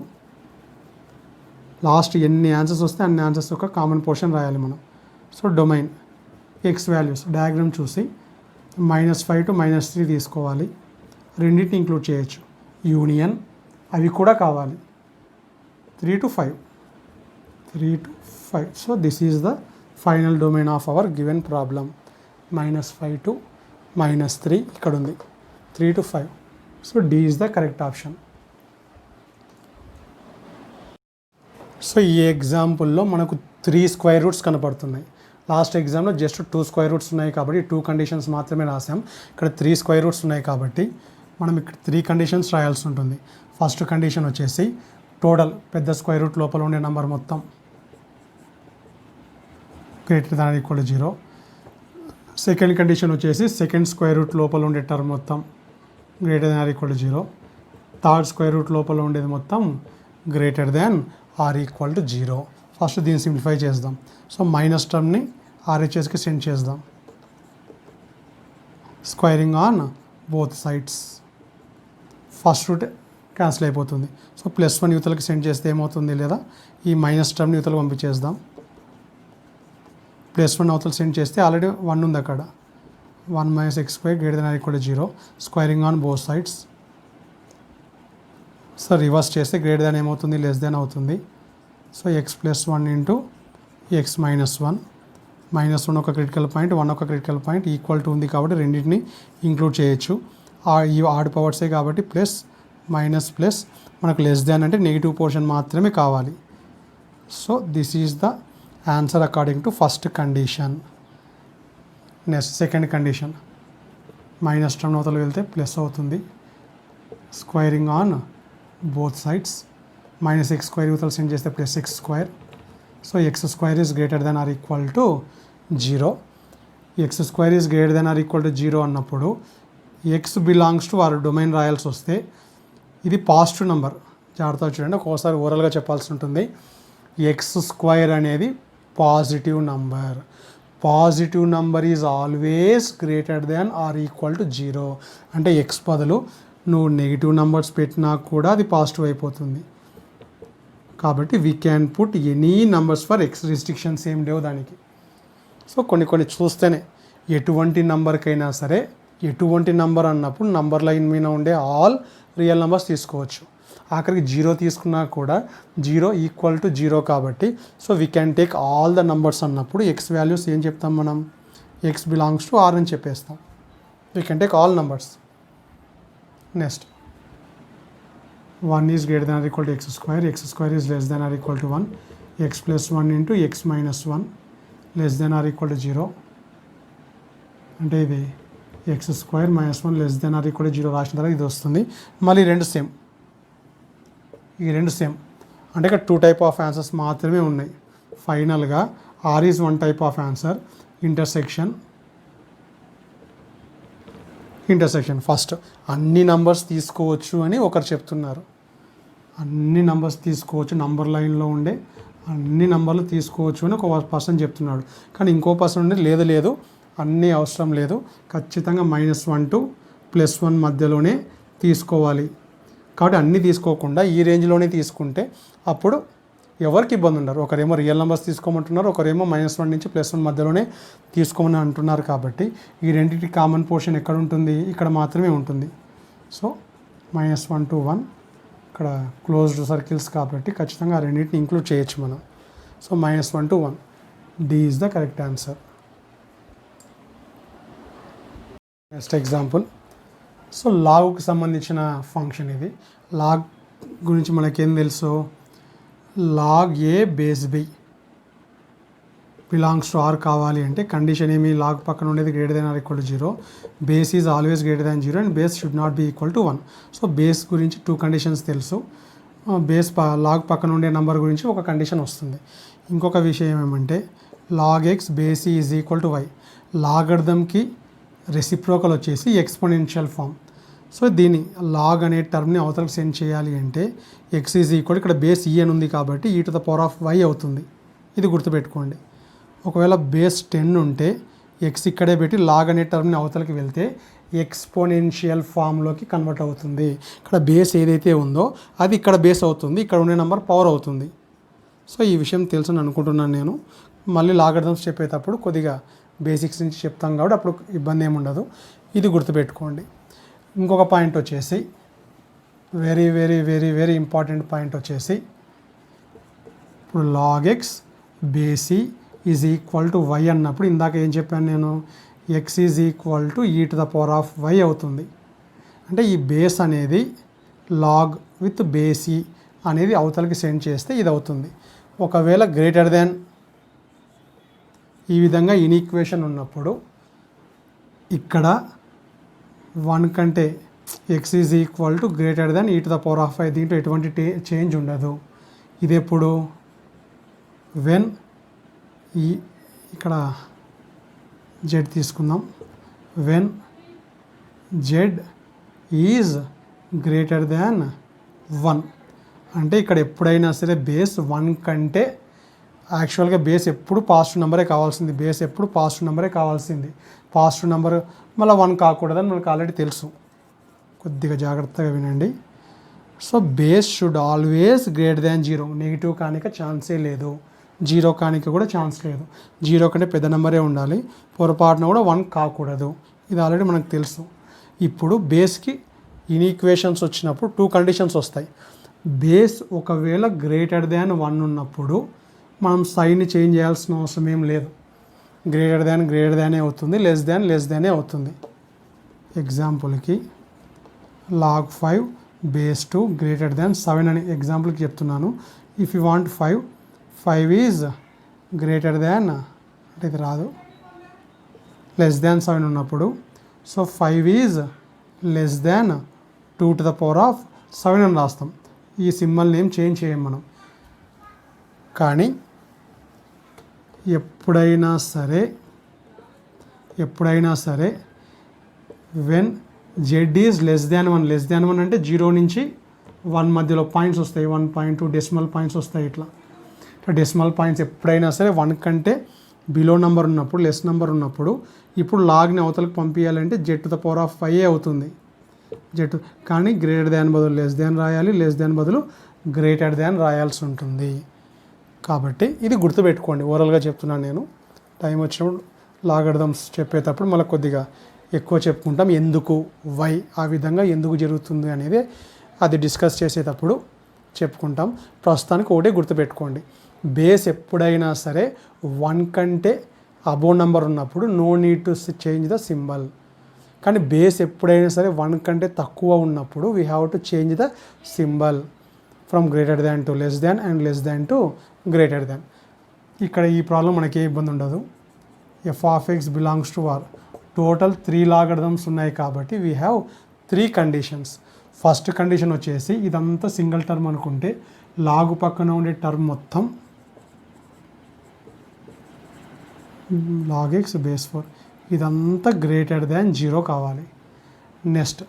లాస్ట్ ఎన్ని ఆన్సర్స్ వస్తే అన్ని ఆన్సర్స్ ఒక కామన్ పోర్షన్ రాయాలి మనం. So domain X values diagram చూసి -5 to -3 తీసుకోవాలి, రెండింటిని ఇంక్లూడ్ చేయొచ్చు. యూనియన్ అవి కూడా కావాలి, 3 to 5. So this is the final domain of our given problem. -5 to -3 ఇక్కడ ఉంది, 3 to 5. So D is the correct option. So ఈ ఎగ్జాంపుల్లో మనకు 3 స్క్వేర్ రూట్స్ కనపడుతున్నాయి. లాస్ట్ ఎగ్జామ్లో జస్ట్ 2 స్క్వేర్ రూట్స్ ఉన్నాయి కాబట్టి 2 కండిషన్స్ మాత్రమే రాసాం. ఇక్కడ 3 స్క్వేర్ రూట్స్ ఉన్నాయి కాబట్టి మనం ఇక్కడ 3 కండిషన్స్ రాయాల్సి ఉంటుంది. ఫస్ట్ కండిషన్ వచ్చేసి టోటల్ పెద్ద స్క్వేర్ రూట్ లోపల ఉండే నెంబర్ మొత్తం greater than equal to 0. Second condition వచ్చేసి సెకండ్ స్క్వేర్ రూట్ లోపల ఉండే టర్మ్ మొత్తం greater than or equal to 0. Third square root లోపల ఉండేది మొత్తం greater than or equal to 0. First దీన్ని సింప్లిఫై చేద్దాం. సో మైనస్ టర్మ్ని ఆర్హెచ్ఎస్కి సెండ్ చేద్దాం, squaring on both sides. First root cancel అయిపోతుంది. సో +1 యూతలకి సెండ్ చేస్తే ఏమవుతుంది, లేదా ఈ మైనస్ టర్మ్ని యూతలకు పంపించేద్దాం. +1 అవతల సెండ్ చేస్తే ఆల్రెడీ 1 ఉంది అక్కడ, 1 - x² greater than or equal to 0, squaring on both sides. So reverse చేస్తే గ్రేటర్ దాన్ ఏమవుతుంది, లెస్ దాన్ అవుతుంది. సో x + 1 ఇంటూ x - 1, -1 ఒక క్రిటికల్ పాయింట్, 1 ఒక క్రిటికల్ పాయింట్, ఈక్వల్ టు ఉంది కాబట్టి రెండింటిని ఇంక్లూడ్ చేయొచ్చు. ఈ ఆడ్ పవర్సే కాబట్టి ప్లస్ మైనస్ ప్లస్ మనకు లెస్ దాన్ అంటే నెగిటివ్ పోర్షన్ మాత్రమే కావాలి. So this is the answer according to first condition. Next second condition, minus term అవతల వెళ్తే ప్లస్ అవుతుంది, squaring on both sides. -x² యూతలు సెండ్ చేస్తే +x². So x² is greater than or equal to 0. x² is greater than or equal to 0 అన్నప్పుడు x బిలాంగ్స్ టు వారు డొమైన్ రాయాల్సి వస్తే ఇది పాజిటివ్ నెంబర్. జాగ్రత్తగా చూడండి, ఒక్కోసారి ఓరల్గా చెప్పాల్సి ఉంటుంది. x² అనేది positive number. Positive number is always greater than or equal to 0. అంటే ఎక్స్ బదులు నువ్వు నెగిటివ్ నెంబర్స్ పెట్టినా కూడా అది పాజిటివ్ అయిపోతుంది. కాబట్టి we can put any numbers for X, restrictions ఏం లేవు దానికి. సో కొన్ని చూస్తేనే ఎటువంటి నెంబర్కైనా సరే ఎటువంటి నెంబర్ అన్నప్పుడు నంబర్ లైన్ మీద ఉండే ఆల్ రియల్ నెంబర్స్ తీసుకోవచ్చు. ఆఖరికి 0 తీసుకున్నా కూడా 0 ఈక్వల్ టు 0 కాబట్టి so we can take all the numbers అన్నప్పుడు ఎక్స్ వాల్యూస్ ఏం చెప్తాం మనం, ఎక్స్ బిలాంగ్స్ టు ఆర్ అని చెప్పేస్తాం. We can take all numbers. Next 1 is greater than or equal to X square is less than or equal to 1, X plus 1 into X minus 1 less than or equal to 0. అంటే ఇది X square minus 1 less than or equal to 0 రాసిన తర్వాత ఇది వస్తుంది. మళ్ళీ ఈ రెండు సేమ్ అంటే ఇక్కడ 2 టైప్ ఆఫ్ ఆన్సర్స్ మాత్రమే ఉన్నాయి. ఫైనల్గా R is 1 type of answer. Intersection first అన్ని నంబర్స్ తీసుకోవచ్చు అని ఒకరు చెప్తున్నారు. అన్ని నంబర్స్ తీసుకోవచ్చు, నంబర్ లైన్లో ఉండే అన్ని నంబర్లు తీసుకోవచ్చు అని ఒక పర్సన్ చెప్తున్నాడు. కానీ ఇంకో పర్సన్ ఉండి లేదు అన్నీ అవసరం లేదు, ఖచ్చితంగా -1 to +1 మధ్యలోనే తీసుకోవాలి. కాబట్టి అన్నీ తీసుకోకుండా ఈ రేంజ్లోనే తీసుకుంటే అప్పుడు ఎవరికి ఇబ్బంది ఉండరు. ఒకరేమో రియల్ నెంబర్స్ తీసుకోమంటున్నారు, ఒకరేమో -1 నుంచి +1 మధ్యలోనే తీసుకోమని అంటున్నారు. కాబట్టి ఈ రెండింటి కామన్ పోర్షన్ ఎక్కడ ఉంటుంది, ఇక్కడ మాత్రమే ఉంటుంది. సో -1 to 1 ఇక్కడ క్లోజ్డ్ సర్కిల్స్ కాబట్టి ఖచ్చితంగా ఆ రెండింటిని ఇంక్లూడ్ చేయొచ్చు మనం. So -1 to 1 D is the correct answer. Next example. So లాగ్కి సంబంధించిన ఫంక్షన్ ఇది. లాగ్ గురించి మనకేం తెలుసు, log A base B belongs to R కావాలి అంటే కండిషన్ ఏమి, లాగ్ పక్కన ఉండేది greater than or equal to 0, base is always greater than 0 and base should not be equal to 1. So base గురించి 2 కండిషన్స్ తెలుసు. బేస్ లాగ్ పక్కన ఉండే నెంబర్ గురించి ఒక కండిషన్ వస్తుంది. ఇంకొక విషయం ఏమంటే log X base is equal to Y. లాగర్థంకి రెసిప్రోకల్ వచ్చేసి ఎక్స్పోనెన్షియల్ ఫామ్. సో దీని లాగ్ అనే టర్మ్ని అవతలకు సెండ్ చేయాలి అంటే ఎక్స్ ఈజ్ ఈక్వల్, ఇక్కడ బేస్ ఈ అని ఉంది కాబట్టి e⁻y అవుతుంది. ఇది గుర్తుపెట్టుకోండి. ఒకవేళ బేస్ 10 ఉంటే ఎక్స్ ఇక్కడే పెట్టి లాగ్ అనే టర్మ్ని అవతలకి వెళ్తే ఎక్స్పోనెన్షియల్ ఫామ్లోకి కన్వర్ట్ అవుతుంది. ఇక్కడ బేస్ ఏదైతే ఉందో అది ఇక్కడ బేస్ అవుతుంది, ఇక్కడ ఉండే నెంబర్ పవర్ అవుతుంది. సో ఈ విషయం తెలుసని అనుకుంటున్నాను నేను. మళ్ళీ లాగర్థమ్స్ చెప్పేటప్పుడు కొద్దిగా బేసిక్స్ నుంచి చెప్తాం కాబట్టి అప్పుడు ఇబ్బంది ఏమి ఉండదు. ఇది గుర్తుపెట్టుకోండి. ఇంకొక పాయింట్ వచ్చేసి very very very very important point వచ్చేసి ఇప్పుడు లాగ్ ఎక్స్ బేసి ఈజ్ ఈక్వల్ టు వై అన్నప్పుడు ఇందాక ఏం చెప్పాను నేను, X is equal to e⁻y అవుతుంది. అంటే ఈ బేస్ అనేది లాగ్ విత్ బేసి అనేది అవతలకి సెండ్ చేస్తే ఇది అవుతుంది. ఒకవేళ గ్రేటర్ దాన్ ఈ విధంగా ఇన్ఈక్వేషన్ ఉన్నప్పుడు ఇక్కడ 1 కంటే X is equal to greater than e⁻y, దీంట్లో ఎటువంటి చేంజ్ ఉండదు. ఇది ఎప్పుడు వెన్ ఈ ఇక్కడ జెడ్ తీసుకుందాం, వెన్ జెడ్ ఈజ్ గ్రేటర్ దాన్ 1 అంటే ఇక్కడ ఎప్పుడైనా సరే బేస్ 1 కంటే యాక్చువల్గా బేస్ ఎప్పుడు పాజిటివ్ నెంబరే కావాల్సింది, బేస్ ఎప్పుడు పాజిటివ్ నెంబరే కావాల్సింది. పాజిటివ్ నెంబర్ మళ్ళీ 1 కాకూడదని మనకు ఆల్రెడీ తెలుసు. కొద్దిగా జాగ్రత్తగా వినండి. So base should always greater than 0. Negative కానిక ఛాన్సే లేదు, 0 కానిక కూడా ఛాన్స్ లేదు. 0 కంటే పెద్ద నెంబరే ఉండాలి, పొరపాటున కూడా 1 కాకూడదు. ఇది ఆల్రెడీ మనకు తెలుసు. ఇప్పుడు బేస్కి ఇన్ఈక్వేషన్స్ వచ్చినప్పుడు 2 కండిషన్స్ వస్తాయి. బేస్ ఒకవేళ గ్రేటర్ దాన్ 1 ఉన్నప్పుడు మనం సైన్ని చేంజ్ చేయాల్సిన అవసరం ఏం లేదు. గ్రేటర్ దానే అవుతుంది, లెస్ దానే అవుతుంది. ఎగ్జాంపుల్కి లాగ్ 5 బేస్ 2 గ్రేటర్ దాన్ 7 అని ఎగ్జాంపుల్కి చెప్తున్నాను. If you want 5 is greater దాన్ అంటే ఇది రాదు, లెస్ దాన్ 7 ఉన్నప్పుడు సో 5 ఈజ్ లెస్ దాన్ 2⁻7 అని రాస్తాం. ఈ సింబల్ని ఏం చేంజ్ చేయం మనం. కానీ ఎప్పుడైనా సరే when Z is less than 1 అంటే 0 నుంచి 1 మధ్యలో పాయింట్స్ వస్తాయి, 1.2 డెసిమల్ పాయింట్స్ వస్తాయి. ఇట్లా డెసిమల్ పాయింట్స్ ఎప్పుడైనా సరే 1 కంటే బిలో నెంబర్ ఉన్నప్పుడు, లెస్ నెంబర్ ఉన్నప్పుడు ఇప్పుడు లాగ్ని అవతలకు పంపించాలంటే z⁵ అవుతుంది. కానీ గ్రేటర్ దాన్ బదులు లెస్ దాన్ రాయాలి, లెస్ దాన్ బదులు గ్రేటర్ దాన్ రాయాల్సి ఉంటుంది. కాబట్టి ఇది గుర్తుపెట్టుకోండి. ఓరల్గా చెప్తున్నాను నేను. టైం వచ్చినప్పుడు లాగర్థమ్స్ చెప్పేటప్పుడు మళ్ళీ కొద్దిగా ఎక్కువ చెప్పుకుంటాం. ఎందుకు, వై, ఆ విధంగా ఎందుకు జరుగుతుంది అనేది అది డిస్కస్ చేసేటప్పుడు చెప్పుకుంటాం. ప్రస్తుతానికి ఒకటే గుర్తుపెట్టుకోండి, బేస్ ఎప్పుడైనా సరే 1 కంటే అబోవ్ నెంబర్ ఉన్నప్పుడు no need to change the symbol. కానీ బేస్ ఎప్పుడైనా సరే 1 కంటే తక్కువ ఉన్నప్పుడు we have to change the symbol from greater than to less than and less than to greater than. ఇక్కడ ఈ ప్రాబ్లం మనకి ఏ ఇబ్బంది ఉండదు. f(x) belongs to r. Total 3 logarithms ఉన్నాయి కాబట్టి we have 3 conditions. First condition వచ్చేసి ఇదంతా సింగిల్ టర్మ్ అనుకుంటే లాగు పక్కన ఉండే టర్మ్ మొత్తం log x బేస్ 4 ఇదంతా గ్రేటర్ దాన్ 0 కావాలి. నెక్స్ట్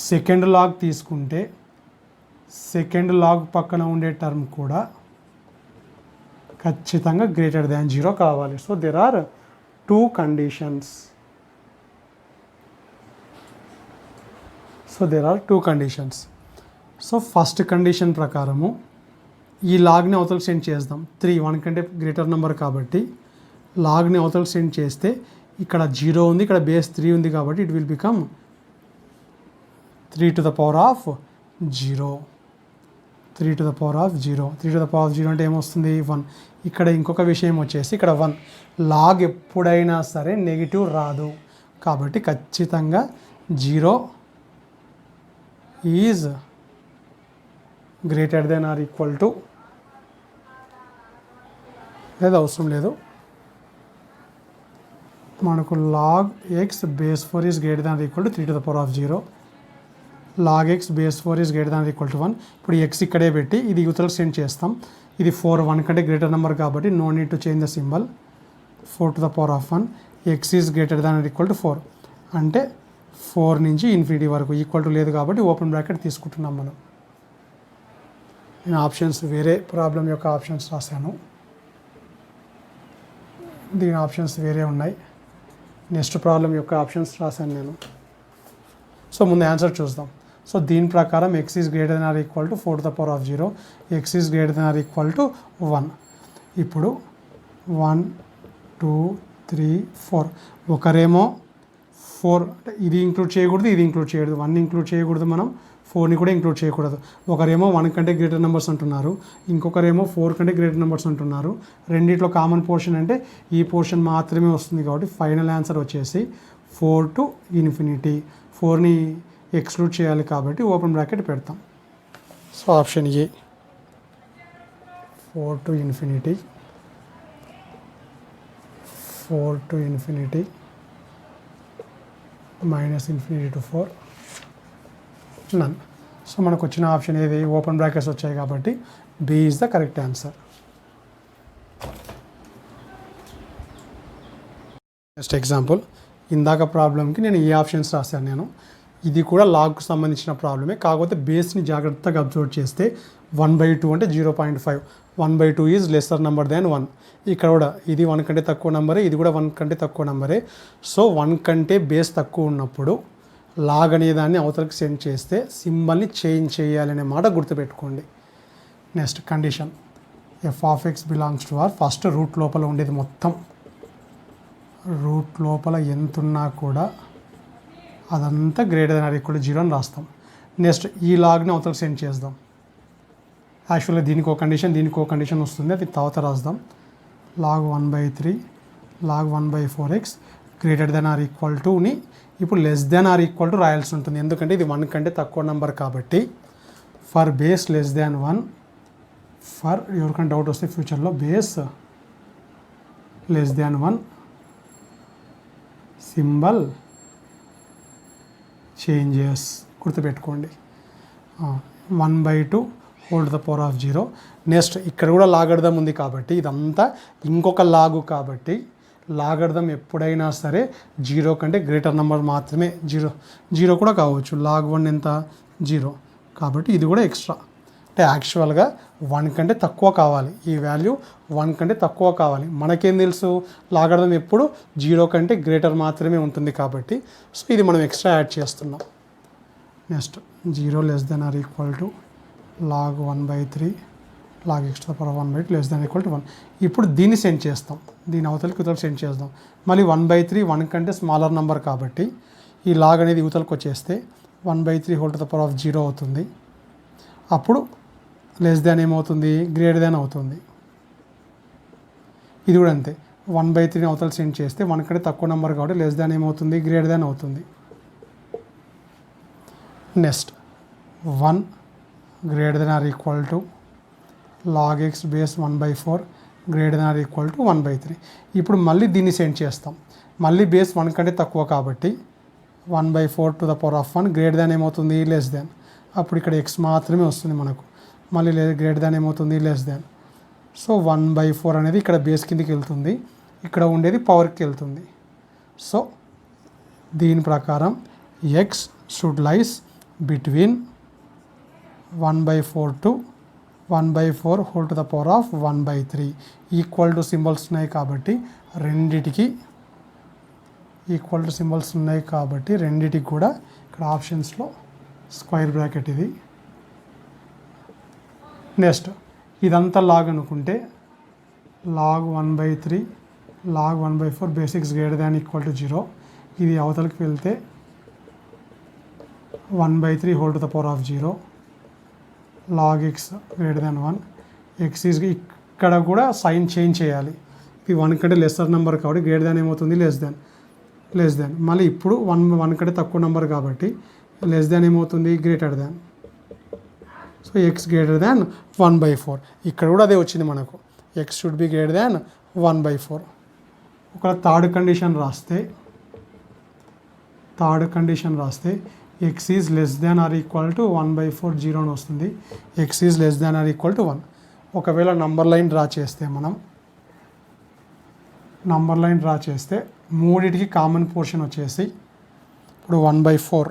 సెకండ్ లాగ్ తీసుకుంటే సెకండ్ లాగ్ పక్కన ఉండే టర్మ్ కూడా ఖచ్చితంగా గ్రేటర్ దాన్ 0 కావాలి. So there are 2 conditions. So first condition ప్రకారము ఈ లాగ్ని అవతలకు సెండ్ చేద్దాం. 3 1 కంటే గ్రేటర్ నెంబర్ కాబట్టి లాగ్ని అవతలకు సెండ్ చేస్తే ఇక్కడ 0 ఉంది, ఇక్కడ బేస్ 3 ఉంది కాబట్టి ఇట్ విల్ బికమ్ 3⁻0. 3⁻0 అంటే ఏమొస్తుంది? 1. ఇక్కడ ఇంకొక విషయం వచ్చేసి ఇక్కడ 1. లాగ్ ఎప్పుడైనా సరే నెగిటివ్ రాదు కాబట్టి ఖచ్చితంగా 0 is greater than or equal to, లేదు అవసరం లేదు, మనకు log x base 4 is greater than equal to 3⁻0. log x base 4 is greater than equal to 1. ఇప్పుడు x ఇక్కడే పెట్టి ఇది యువతలకు సెండ్ చేస్తాం. ఇది 4 1 కంటే గ్రేటర్ నెంబర్ కాబట్టి no need to change the symbol. 4⁻1 x is greater than equal to 4 అంటే 4 నుంచి ఇన్ఫినిటీ వరకు ఈక్వల్ టు లేదు కాబట్టి ఓపెన్ బ్రాకెట్ తీసుకుంటున్నాం మనం. నేను ఆప్షన్స్ వేరే ప్రాబ్లం యొక్క ఆప్షన్స్ రాశాను, దీని ఆప్షన్స్ వేరే ఉన్నాయి. నెక్స్ట్ ప్రాబ్లం యొక్క ఆప్షన్స్ రాశాను నేను. సో ముందు ఆన్సర్ చూద్దాం. సో దీని ప్రకారం x is greater than or equal to 4⁻0, x is greater than or equal to 1. ఇప్పుడు 1 2 3 4 ఒకరేమో 4 అంటే ఇది ఇంక్లూడ్ చేయకూడదు, ఇది ఇంక్లూడ్ చేయకూడదు. 1 ఇంక్లూడ్ చేయకూడదు, మనం 4ని కూడా ఇంక్లూడ్ చేయకూడదు. ఒకరేమో 1 కంటే గ్రేటర్ నెంబర్స్ అంటున్నారు, ఇంకొకరేమో 4 కంటే గ్రేటర్ నెంబర్స్ అంటున్నారు. రెండిట్లో కామన్ పోర్షన్ అంటే ఈ పోర్షన్ మాత్రమే వస్తుంది కాబట్టి ఫైనల్ ఆన్సర్ వచ్చేసి 4 టు ఇన్ఫినిటీ. 4ని ఎక్స్క్లూడ్ చేయాలి కాబట్టి ఓపెన్ బ్రాకెట్ పెడతాం. So option A 4 to infinity, 4 to infinity minus infinity to 4 none. So మనకు వచ్చిన ఆప్షన్ ఏది? ఓపెన్ బ్రాకెట్స్ వచ్చాయి కాబట్టి B is the correct answer. Next example, ఇందాక ప్రాబ్లంకి నేను ఈ ఆప్షన్స్ రాశాను నేను. ఇది కూడా లాగ్కు సంబంధించిన ప్రాబ్లమే, కాకపోతే బేస్ని జాగ్రత్తగా అబ్జర్వ్ చేస్తే 1/2 అంటే 0.5. 1/2 ఈజ్ లెస్సర్ నెంబర్ దాన్ 1. ఇక్కడ కూడా ఇది 1 కంటే తక్కువ నెంబరే, ఇది కూడా 1 కంటే తక్కువ నెంబరే. సో 1 కంటే బేస్ తక్కువ ఉన్నప్పుడు లాగ్ అనే దాన్ని అవతలకి సెండ్ చేస్తే సింబల్ని చేంజ్ చేయాలనే మాట గుర్తుపెట్టుకోండి. Next condition, f(x) belongs to r. First root లోపల ఉండేది మొత్తం, రూట్ లోపల ఎంత ఉన్నా కూడా అదంతా greater than or equal to 0 అని రాస్తాం. నెక్స్ట్ ఈ లాగ్ని అవతలకి సెండ్ చేద్దాం. యాక్చువల్గా దీనికి ఒక కండిషన్, దీనికి ఒక కండిషన్ వస్తుంది, అది తర్వాత రాద్దాం. log 1/3 log 1/4x greater than or equal టుని ఇప్పుడు less than or equal to రాయాల్సి ఉంటుంది, ఎందుకంటే ఇది 1 కంటే తక్కువ నెంబర్ కాబట్టి. For base less than 1, for ఎవరికైనా డౌట్ వస్తే ఫ్యూచర్లో base less than 1 symbol changes గుర్తుపెట్టుకోండి. 1/2 whole to the power of 0. Next ఇక్కడ కూడా లాగర్థం ఉంది కాబట్టి ఇదంతా ఇంకొక లాగు కాబట్టి లాగర్థం ఎప్పుడైనా సరే 0 కంటే గ్రేటర్ నెంబర్ మాత్రమే. 0 కూడా కావచ్చు. log 1 ఎంత? 0 కాబట్టి ఇది కూడా ఎక్స్ట్రా. అంటే యాక్చువల్గా 1 కంటే తక్కువ కావాలి, ఈ వాల్యూ 1 కంటే తక్కువ కావాలి. మనకేం తెలుసు, లాగరిథం ఎప్పుడు 0 కంటే గ్రేటర్ మాత్రమే ఉంటుంది కాబట్టి సో ఇది మనం ఎక్స్ట్రా యాడ్ చేస్తున్నాం. Next 0 less than or equal to log 1/3 log x to the power 1/2 less than equal to 1. ఇప్పుడు దీన్ని సెండ్ చేస్తాం, దీని అవతలకి ఇవతలకి సెండ్ చేద్దాం. మళ్ళీ 1/3 1 కంటే స్మాలర్ నెంబర్ కాబట్టి ఈ లాగ్ అనేది ఇవతలకు వచ్చేస్తే 1/3 whole to the power of 0 అవుతుంది. అప్పుడు లెస్ దాన్ ఏమవుతుంది, గ్రేటర్ దాన్ అవుతుంది. ఇది కూడా అంతే, 1/3 అవతల సెండ్ చేస్తే 1 కంటే తక్కువ నెంబర్ కాబట్టి లెస్ దాన్ ఏమవుతుంది, గ్రేటర్ దాన్ అవుతుంది. Next 1 greater than or equal to log x base 1/4 greater than or equal to 1/3. ఇప్పుడు మళ్ళీ దీన్ని సెండ్ చేస్తాం, మళ్ళీ బేస్ 1 కంటే తక్కువ కాబట్టి 1/4 to the power of 1 greater than ఏమవుతుంది, లెస్ దాన్. అప్పుడు ఇక్కడ x మాత్రమే వస్తుంది మనకు, మళ్ళీ గ్రేటర్ దాన్ ఏమవుతుంది, లెస్ దాన్. సో 1/4 అనేది ఇక్కడ బేస్ కిందకి వెళ్తుంది, ఇక్కడ ఉండేది పవర్కి వెళ్తుంది. సో దీని ప్రకారం x should lies between 1/4 to 1/4 whole to the power of 1/3. Equal to symbols ఉన్నాయి కాబట్టి రెండిటికి ఈక్వల్ టు సింబల్స్ ఉన్నాయి కాబట్టి రెండిటికి కూడా ఇక్కడ ఆప్షన్స్లో స్క్వేర్ బ్రాకెట్ ఇది. నెక్స్ట్ ఇదంతా లాగ్ అనుకుంటే log 1/3 log 1/4 basics greater than equal to 0. ఇది అవతలకి వెళ్తే 1/3 whole to the power of 0 log x greater than 1. x is ఇక్కడ కూడా సైన్ చేంజ్ చేయాలి, ఇది 1 కంటే లెస్సర్ నెంబర్ కాబట్టి గ్రేటర్ దాన్ ఏమవుతుంది, లెస్ దాన్. మళ్ళీ ఇప్పుడు 1 కంటే తక్కువ నెంబర్ కాబట్టి లెస్ దాన్ ఏమవుతుంది, గ్రేటర్ దాన్. So X greater than 1/4. ఇక్కడ కూడా అదే వచ్చింది మనకు, X should be greater than 1/4. ఒక థర్డ్ కండిషన్ రాస్తే X is less than or equal to 1/4 0 అని వస్తుంది. X is less than or equal to 1. ఒకవేళ నంబర్ లైన్ డ్రా చేస్తే మూడిటికి కామన్ పోర్షన్ వచ్చేసి ఇప్పుడు 1/4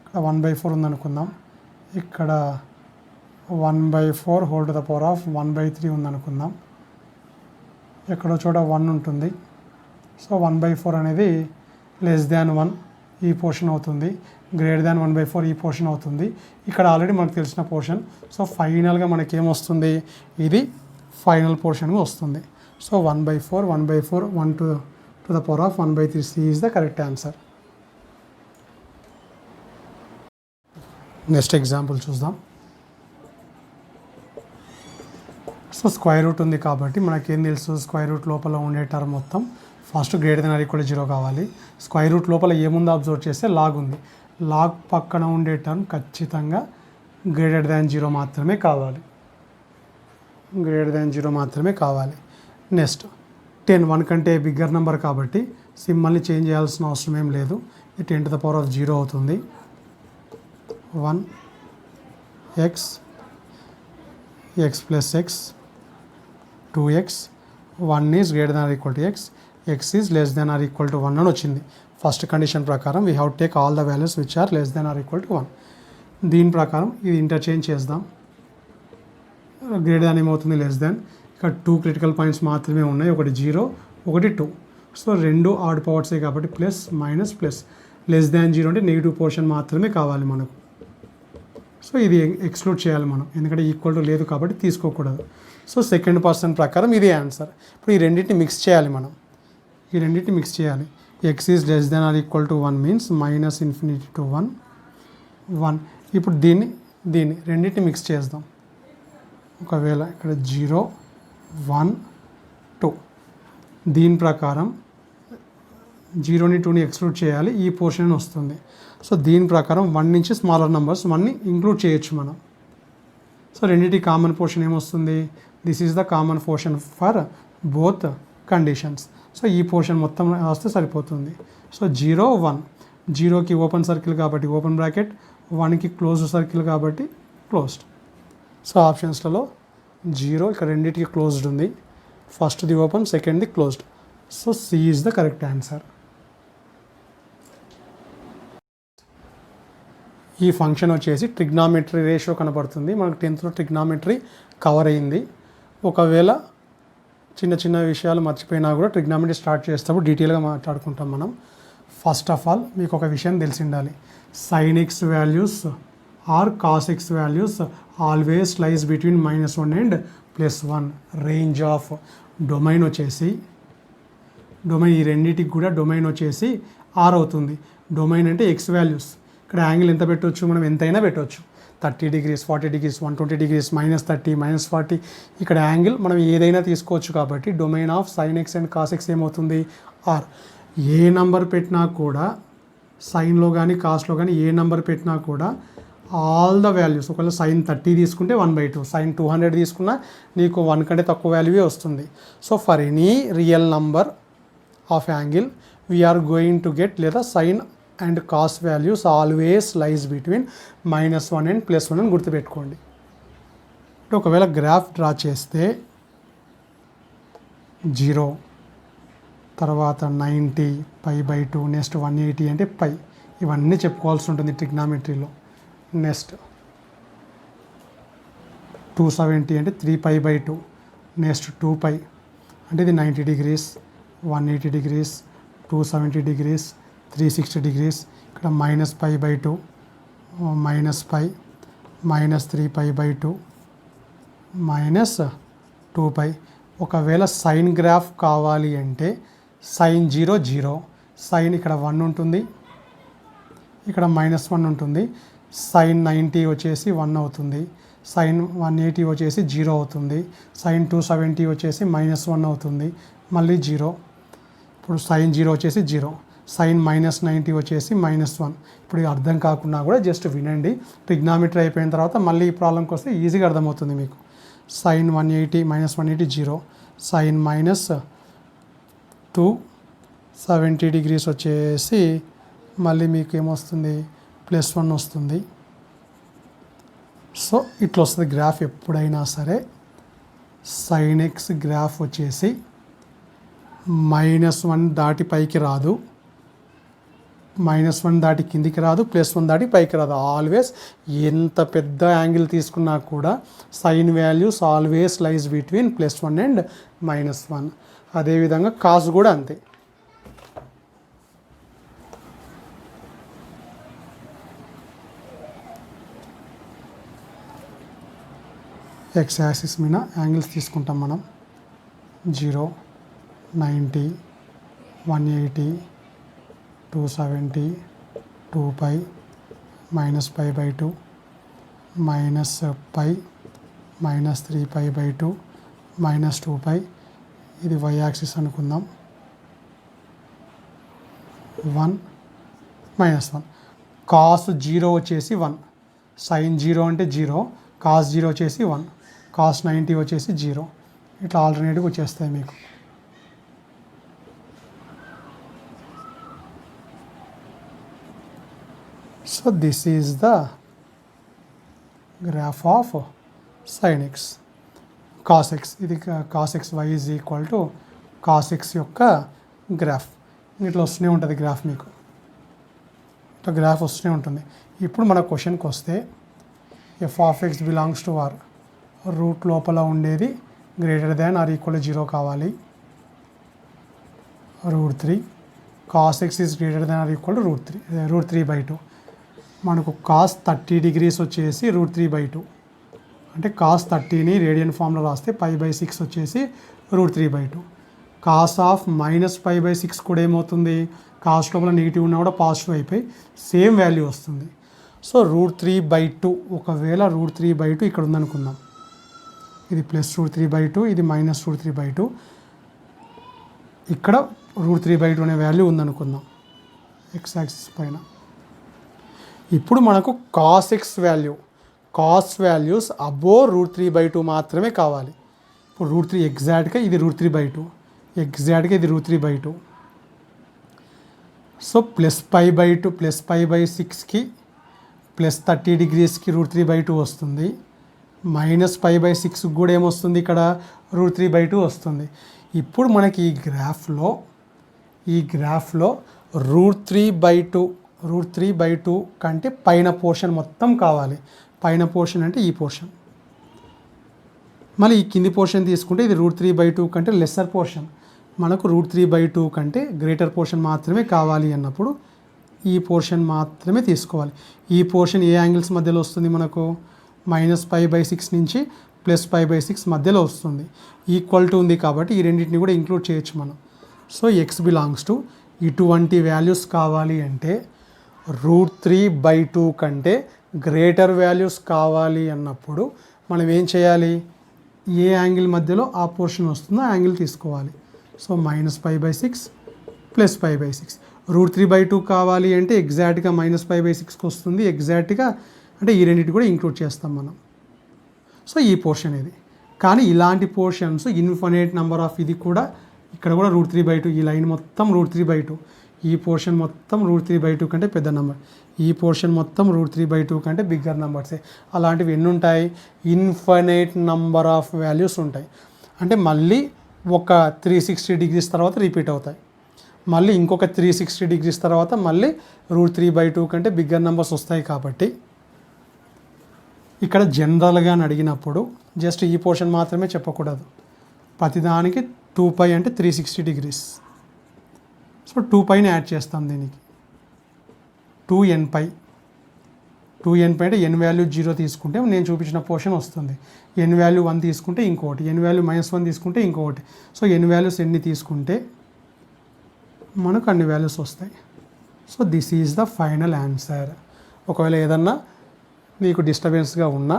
ఇక్కడ 1/4 ఉందనుకుందాం, ఇక్కడ 1/4 whole to the power of 1/3 ఉందనుకుందాం, ఎక్కడో చోట 1 ఉంటుంది. సో 1/4 అనేది లెస్ దాన్ 1 ఈ పోర్షన్ అవుతుంది, గ్రేటర్ దాన్ 1/4 ఈ పోర్షన్ అవుతుంది. ఇక్కడ ఆల్రెడీ మనకు తెలిసిన పోర్షన్. సో ఫైనల్గా మనకి ఏమొస్తుంది, ఇది ఫైనల్ పోర్షన్గా వస్తుంది. So 1/4 1 to the power of 1/3 C is the correct answer. Next example చూద్దాం. సో స్క్వేర్ రూట్ ఉంది కాబట్టి మనకేం తెలుసు, స్క్వేర్ రూట్ లోపల ఉండే టర్మ్ మొత్తం first greater than or equal to 0 కావాలి. స్క్వేర్ రూట్ లోపల ఏముందో అబ్జర్వ్ చేస్తే లాగ్ ఉంది, లాగ్ పక్కన ఉండే టర్మ్ ఖచ్చితంగా గ్రేటర్ దాన్ 0 మాత్రమే కావాలి, నెక్స్ట్ 10 1 కంటే బిగ్గర్ నెంబర్ కాబట్టి సింబల్ని చేంజ్ చేయాల్సిన అవసరం ఏం లేదు, ఇది 10 to the power of 0 అవుతుంది. 1 x plus x 2x 1 is greater than or equal to x is less than or equal to 1 అని వచ్చింది. ఫస్ట్ కండిషన్ ప్రకారం we have take all the values which are less than or equal to 1. దీని ప్రకారం ఇది ఇంటర్చేంజ్ చేద్దాం, గ్రేటర్ దాన్ ఏమవుతుంది, లెస్ దాన్. ఇక్కడ 2 క్రిటికల్ పాయింట్స్ మాత్రమే ఉన్నాయి, ఒకటి 0 ఒకటి 2. సో రెండు ఆడ్ పవర్సే కాబట్టి plus minus plus. Less than 0 అంటే నెగిటివ్ పోర్షన్ మాత్రమే కావాలి మనకు. సో ఇది ఎక్స్క్లూడ్ చేయాలి మనం, ఎందుకంటే ఈక్వల్ టు లేదు కాబట్టి తీసుకోకూడదు. సో సెకండ్ పర్సన్ ప్రకారం ఇదే ఆన్సర్. ఇప్పుడు ఈ రెండింటిని మిక్స్ చేయాలి మనం, X is less than or equal to 1 means minus infinity to 1. ఇప్పుడు దీన్ని రెండింటిని మిక్స్ చేద్దాం. ఒకవేళ ఇక్కడ 0 1 2, దీని ప్రకారం 0ని 2ని ఎక్స్క్లూడ్ చేయాలి, ఈ పోర్షన్ వస్తుంది. సో దీని ప్రకారం 1 నుంచి స్మాలర్ నెంబర్స్ 1ని ఇంక్లూడ్ చేయొచ్చు మనం. సో రెండింటి కామన్ పోర్షన్ ఏమొస్తుంది, this is the common portion for both conditions. So ఈ పోర్షన్ మొత్తం వస్తే సరిపోతుంది. సో 0 1, 0కి ఓపెన్ సర్కిల్ కాబట్టి ఓపెన్ బ్రాకెట్, 1కి క్లోజ్డ్ సర్కిల్ కాబట్టి క్లోజ్డ్. సో ఆప్షన్స్లలో 0 ఇక్కడ రెండింటికి క్లోజ్డ్ ఉంది, ఫస్ట్ది ఓపెన్ సెకండ్ది closed. So C is the correct answer. ఈ ఫంక్షన్ వచ్చేసి ట్రిగ్నామెట్రీ రేషియో కనబడుతుంది. మనకు 10th ట్రిగ్నామెట్రీ కవర్ అయింది. ఒకవేళ చిన్న చిన్న విషయాలు మర్చిపోయినా కూడా ట్రిగ్నామెట్రీ స్టార్ట్ చేసేటప్పుడు డీటెయిల్గా మాట్లాడుకుంటాం మనం. ఫస్ట్ ఆఫ్ ఆల్ మీకు ఒక విషయం తెలిసి ఉండాలి, sin x values are cos x values always lies between -1 and +1. Range of domain వచ్చేసి ఈ రెండింటికి కూడా డొమైన్ వచ్చేసి R అవుతుంది. డొమైన్ అంటే x వాల్యూస్. ఇక్కడ యాంగిల్ ఎంత పెట్టవచ్చు, మనం ఎంతైనా పెట్టవచ్చు. 30 degrees, 40 degrees, 120 degrees, -30, -40. ఇక్కడ యాంగిల్ మనం ఏదైనా తీసుకోవచ్చు. కాబట్టి domain of sin x and cos x ఏమవుతుంది, R. ఏ నంబర్ పెట్టినా కూడా సైన్లో కానీ కాస్ట్లో కానీ ఏ నంబర్ పెట్టినా కూడా ఆల్ ద వాల్యూస్, ఒకవేళ sin 30 తీసుకుంటే 1/2, sin 200 తీసుకున్నా నీకు 1 కంటే తక్కువ వాల్యూవే వస్తుంది. So for any real number of angle we are going to get, లేదా sine and cos values always lies between -1 and +1 అని గుర్తుపెట్టుకోండి. ఒకవేళ గ్రాఫ్ డ్రా చేస్తే 0, తర్వాత 90, π/2, నెక్స్ట్ 180 అంటే π, ఇవన్నీ చెప్పుకోవాల్సి ఉంటుంది ట్రిగ్నామెట్రీలో. నెక్స్ట్ 270 అంటే 3π/2, నెక్స్ట్ 2π అంటే ఇది 90 degrees, 180 degrees, 270 degrees, 360 degrees. ఇక్కడ -π/2, -π, -3π/2, -2π. ఒకవేళ సైన్ గ్రాఫ్ కావాలి అంటే sin 0 0, సైన్ ఇక్కడ 1 ఉంటుంది, ఇక్కడ -1 ఉంటుంది. sin 90 వచ్చేసి 1 అవుతుంది, sin 180 వచ్చేసి 0 అవుతుంది, sin 270 వచ్చేసి -1 అవుతుంది, మళ్ళీ 0. ఇప్పుడు sin 0 వచ్చేసి 0, sin -90 వచ్చేసి -1. ఇప్పుడు అర్థం కాకుండా కూడా జస్ట్ వినండి. ట్రిగ్నామెట్రీ అయిపోయిన తర్వాత మళ్ళీ ఈ ప్రాబ్లంకి వస్తే ఈజీగా అర్థమవుతుంది మీకు. sin 180 -180 0, sin -270 degrees వచ్చేసి మళ్ళీ మీకు ఏమొస్తుంది, +1 వస్తుంది. సో ఇట్లా వస్తుంది గ్రాఫ్. ఎప్పుడైనా సరే sin x గ్రాఫ్ వచ్చేసి -1 దాటి పైకి రాదు, -1 దాటి కిందికి రాదు, +1 దాటి పైకి రాదు. ఆల్వేస్ ఎంత పెద్ద యాంగిల్ తీసుకున్నా కూడా sign values always lies between +1 and -1. అదేవిధంగా కాస్ కూడా అంతే. x యాక్సిస్ మీద యాంగిల్స్ తీసుకుంటాం మనం. 0, 90, 180, 270, 2π, -π/2, -π, -3π/2, -2π. ఇది y యాక్సిస్ అనుకుందాం. 1, -1. cos 0 వచ్చేసి 1, sin 0 అంటే 0, cos 0 వచ్చేసి 1, cos 90 వచ్చేసి 0. ఇట్లా ఆల్టర్నేటివ్ వచ్చేస్తాయి మీకు. So this is the graph of sin x, cos x. ఇది cos x y is equal to cos x యొక్క గ్రాఫ్. ఇట్లా వస్తూనే ఉంటుంది గ్రాఫ్ మీకు, ఇట్లా గ్రాఫ్ వస్తూనే ఉంటుంది. ఇప్పుడు మన క్వశ్చన్కి వస్తే f(x) belongs to R, route లోపల ఉండేది greater than or equal to 0 కావాలి. √3 cos x is greater than or equal to √3/2. మనకు cos 30 degrees వచ్చేసి √3/2, అంటే cos 30ని రేడియన్ ఫామ్లో రాస్తే π/6 వచ్చేసి √3/2. cos ఆఫ్ -π/6 కూడా ఏమవుతుంది, కాస్ లోపల నెగిటివ్ ఉన్నా కూడా పాజిటివ్ అయిపోయి సేమ్ వాల్యూ వస్తుంది. సో √3/2, ఒకవేళ √3/2 ఇక్కడ ఉందనుకుందాం, ఇది +√3/2, ఇది -√3/2, ఇక్కడ √3/2 అనే వాల్యూ ఉందనుకుందాం x యాక్సిస్ పైన. ఇప్పుడు మనకు cos x value, cos values above √3/2 మాత్రమే కావాలి. ఇప్పుడు √3 ఎగ్జాక్ట్గా ఇది √3/2, ఎగ్జాక్ట్గా ఇది √3/2. సో +π/2, +π/6కి +30 degreesకి √3/2 వస్తుంది, -π/6 కూడా ఏమొస్తుంది, ఇక్కడ √3/2 వస్తుంది. ఇప్పుడు మనకి ఈ గ్రాఫ్లో √3/2 √3/2 కంటే పైన పోర్షన్ మొత్తం కావాలి. పైన పోర్షన్ అంటే ఈ పోర్షన్. మళ్ళీ ఈ కింది పోర్షన్ తీసుకుంటే ఇది √3/2 కంటే లెస్సర్ పోర్షన్. మనకు √3/2 కంటే గ్రేటర్ పోర్షన్ మాత్రమే కావాలి అన్నప్పుడు ఈ పోర్షన్ మాత్రమే తీసుకోవాలి. ఈ పోర్షన్ ఏ యాంగిల్స్ మధ్యలో వస్తుంది మనకు? -π/6 నుంచి +π/6 మధ్యలో వస్తుంది. ఈక్వల్ టు ఉంది కాబట్టి ఈ రెండింటిని కూడా ఇంక్లూడ్ చేయొచ్చు మనం. సో x బిలాంగ్స్ టు ఇటువంటి వాల్యూస్ కావాలి అంటే √3/2 కంటే గ్రేటర్ వాల్యూస్ కావాలి అన్నప్పుడు మనం ఏం చేయాలి? ఏ యాంగిల్ మధ్యలో ఆ పోర్షన్ వస్తుందో ఆ యాంగిల్ తీసుకోవాలి. సో -π/6 +π/6. √3/2 కావాలి అంటే ఎగ్జాక్ట్గా -π/6కి వస్తుంది. ఎగ్జాక్ట్గా అంటే ఈ రెండింటి కూడా ఇంక్లూడ్ చేస్తాం మనం. సో ఈ పోర్షన్ ఇది. కానీ ఇలాంటి పోర్షన్స్ ఇన్ఫినైట్ నెంబర్ ఆఫ్ ఇది కూడా ఇక్కడ కూడా √3/2. ఈ లైన్ మొత్తం √3/2. ఈ పోర్షన్ మొత్తం √3/2 కంటే పెద్ద నెంబర్. ఈ పోర్షన్ మొత్తం √3/2 కంటే బిగ్గర్ నెంబర్సే. అలాంటివి ఎన్ని ఉంటాయి? ఇన్ఫినైట్ నెంబర్ ఆఫ్ వాల్యూస్ ఉంటాయి. అంటే మళ్ళీ ఒక 360 డిగ్రీస్ తర్వాత రిపీట్ అవుతాయి. మళ్ళీ ఇంకొక 360 డిగ్రీస్ తర్వాత మళ్ళీ √3/2 కంటే బిగ్గర్ నెంబర్స్ వస్తాయి. కాబట్టి ఇక్కడ జనరల్గా అడిగినప్పుడు జస్ట్ ఈ పోర్షన్ మాత్రమే చెప్పకూడదు. ప్రతిదానికి 2π అంటే 360 డిగ్రీస్. సో 2πని యాడ్ చేస్తాం దీనికి. 2nπ అంటే n వాల్యూ 0 తీసుకుంటే నేను చూపించిన పోర్షన్ వస్తుంది. n వాల్యూ 1 తీసుకుంటే ఇంకొకటి, n వాల్యూ -1 తీసుకుంటే ఇంకొకటి. సో n వాల్యూస్ ఎన్ని తీసుకుంటే మనకు అన్ని వాల్యూస్ వస్తాయి. So this is the final answer. ఒకవేళ ఏదన్నా మీకు డిస్టర్బెన్స్గా ఉన్నా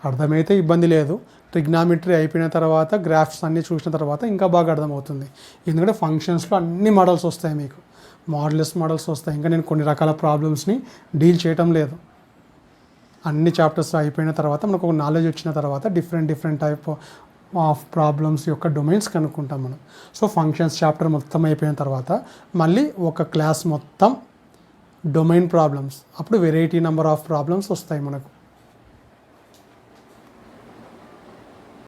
అర్థమైతే ఇబ్బంది లేదు. ట్రిగ్నామెట్రీ అయిపోయిన తర్వాత గ్రాఫ్స్ అన్నీ చూసిన తర్వాత ఇంకా బాగా అర్థమవుతుంది. ఎందుకంటే ఫంక్షన్స్లో అన్ని మోడల్స్ వస్తాయి, మీకు మోడలెస్ మోడల్స్ వస్తాయి. ఇంకా నేను కొన్ని రకాల ప్రాబ్లమ్స్ని డీల్ చేయటం లేదు. అన్ని చాప్టర్స్ అయిపోయిన తర్వాత మనకు ఒక నాలెడ్జ్ వచ్చిన తర్వాత డిఫరెంట్ టైప్ ఆఫ్ ప్రాబ్లమ్స్ యొక్క డొమైన్స్ కనుక్కుంటాం మనం. సో ఫంక్షన్స్ చాప్టర్ మొత్తం అయిపోయిన తర్వాత మళ్ళీ ఒక క్లాస్ మొత్తం డొమైన్ ప్రాబ్లమ్స్, అప్పుడు వెరైటీ నెంబర్ ఆఫ్ ప్రాబ్లమ్స్ వస్తాయి మనకు.